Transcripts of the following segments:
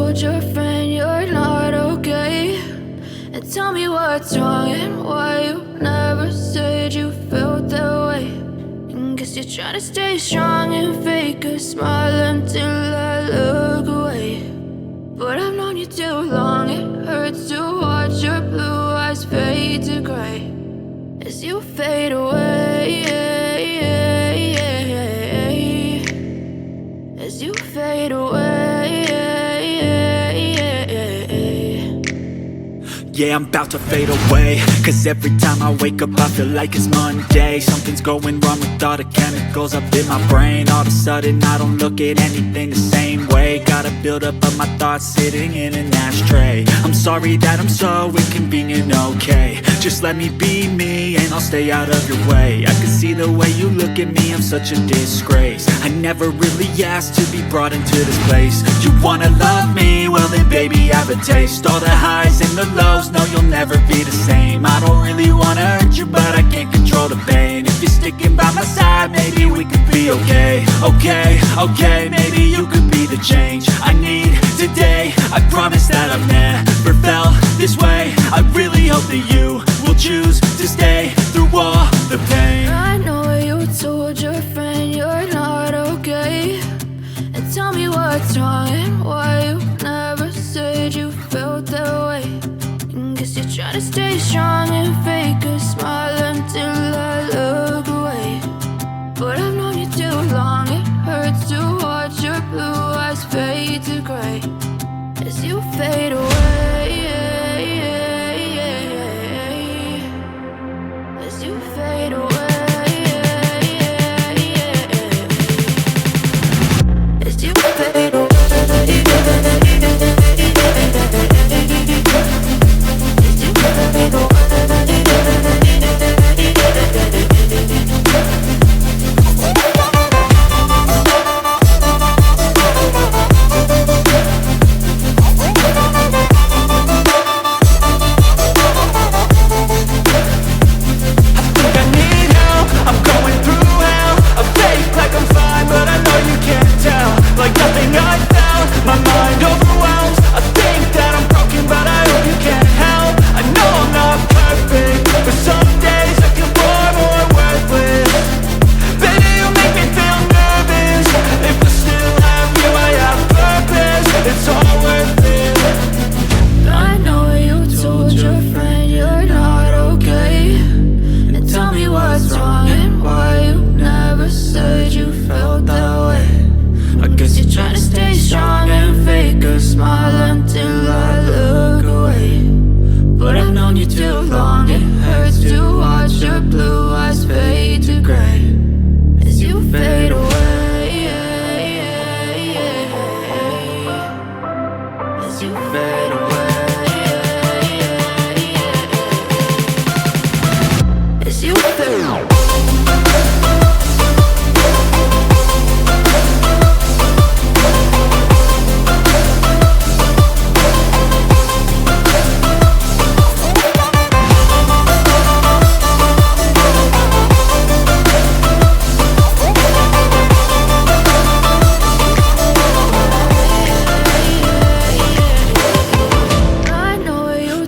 told your friend you're not okay? And tell me what's wrong and why you never said you felt that way. And guess you're trying to stay strong and fake a smile until I look away. But I've known you too long, it hurts to watch your blue eyes fade to gray as you fade away, as you fade away. Yeah, I'm about to fade away, cause every time I wake up I feel like it's Monday. Something's going wrong with all the chemicals up in my brain. All of a sudden I don't look at anything the same way. Got a build up of my thoughts sitting in an ashtray. I'm sorry that I'm so inconvenient, okay? Just let me be me and I'll stay out of your way. I can see the way you look at me, I'm such a disgrace. I never really asked to be brought into this place. You wanna love me? Well then baby, have a taste. All the highs and the lows, no, you'll never be the same. I don't really wanna hurt you, but I can't control the pain. If you're sticking by my side, maybe we could be okay. Okay, maybe you could be the change I need today. I promise that I've never felt this way. I really hope that you will choose to stay through all the pain. I know you told your friend you're not okay. And tell me what's wrong and why you never said you felt that way. Guess you're trying to stay strong and fake a smile until I look away. But I've known you too long, it hurts to watch your blue eyes fade to gray as you fade away, as you fade away, as you fade away.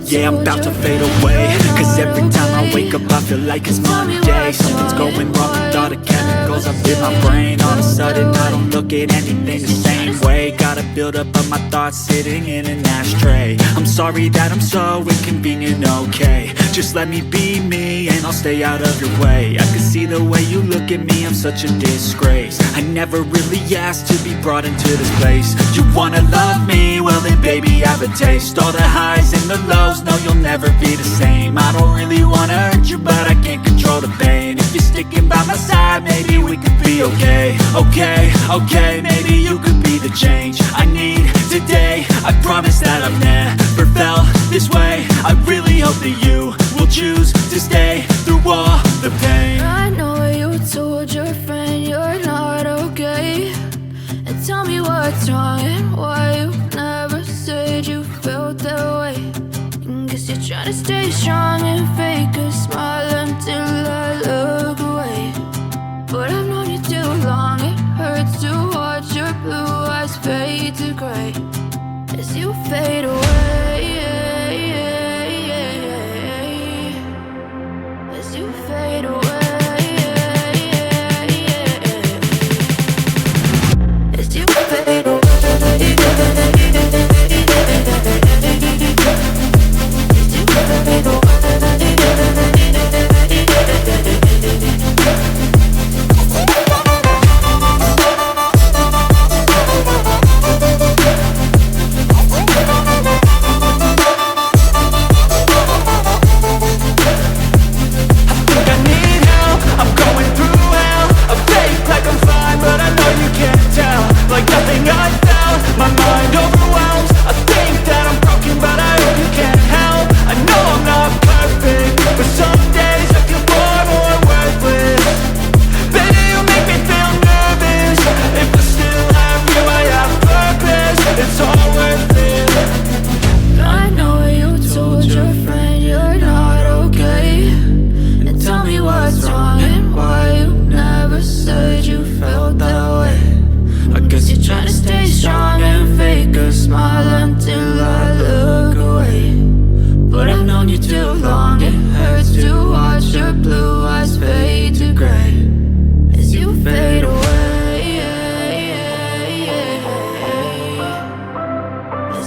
Yeah, I'm about to fade away, cause every time I wake up I feel like it's Monday. Something's going wrong with all the chemicals up in my brain. All of a sudden I don't look at anything the same way. Got a build up of my thoughts sitting in an ashtray. I'm sorry that I'm so inconvenient, okay? Just let me be me and I'll stay out of your way. I can see the way you look at me, I'm such a disgrace. I never really asked to be brought into this place. You wanna love me? Well then baby, have a taste. All the highs and the lows, no, you'll never be the same. I don't really wanna hurt you, but I can't control the pain. If you're sticking by my side, maybe we could be okay. Okay, maybe you could be the change I need today. I promise that I've never felt this way. I really hope that you will choose to stay through all the pain. I know you told your friend you're not okay. And tell me what's wrong and why you never said you felt that way. Guess you're trying to stay strong and fake a smile until I look away. But I've known you too long, it hurts to watch your blue eyes fade to gray as you you fade away, as you fade away, as you fade away.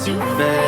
You fade